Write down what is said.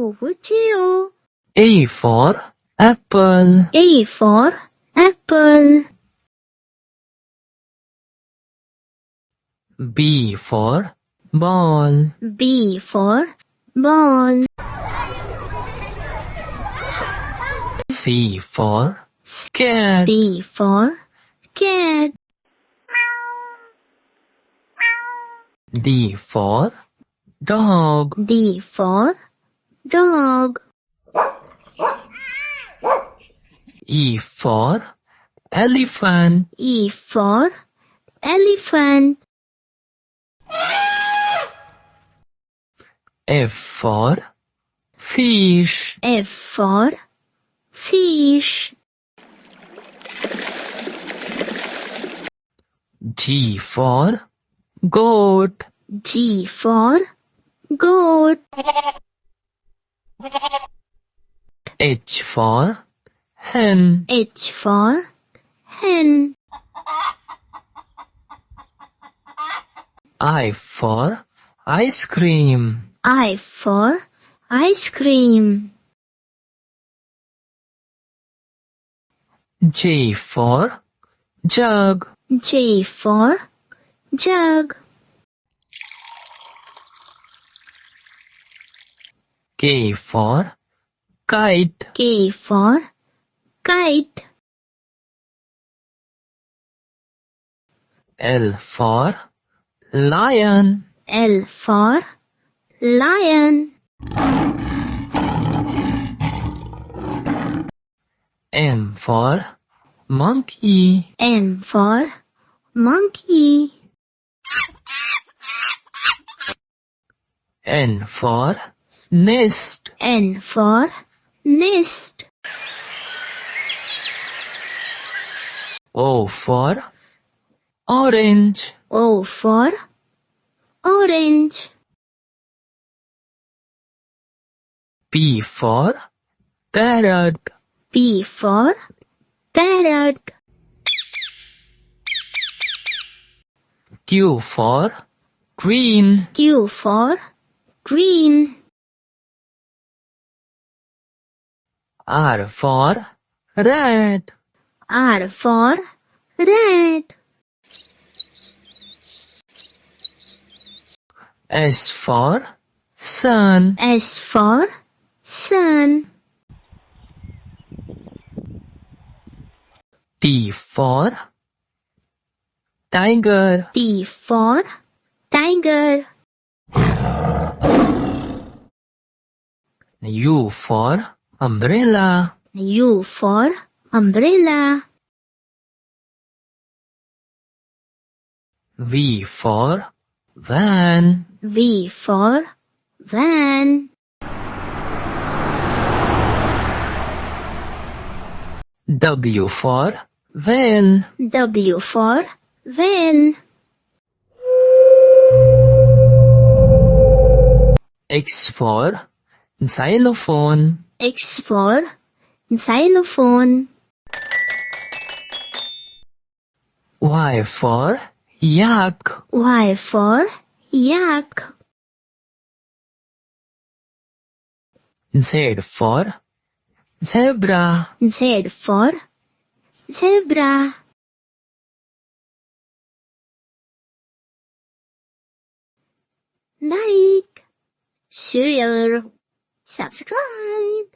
KauChiu. A for apple. A for apple. B for ball. B for ball. C for cat. D for cat. D for dog. D for dog. E for elephant. E for elephant. F for fish. F for fish. G for goat. G for goat. H for hen. H for hen. I for ice cream. I for ice cream. J for jug. J for jug. K for kite. K for kite. L for lion. L for lion. M for monkey. M for monkey. N for nest. N for nest. O for orange. O for orange. P for parrot. P for parrot. Q for green. Q for green. R for red. R for red. S for sun. S for sun. T for tiger. T for tiger. U for umbrella. U for umbrella. V for van. V for van. W for van. W for van. X for xylophone. X for xylophone. Y for yak. Y for yak. Z for zebra. Z for zebra. Like, share, subscribe.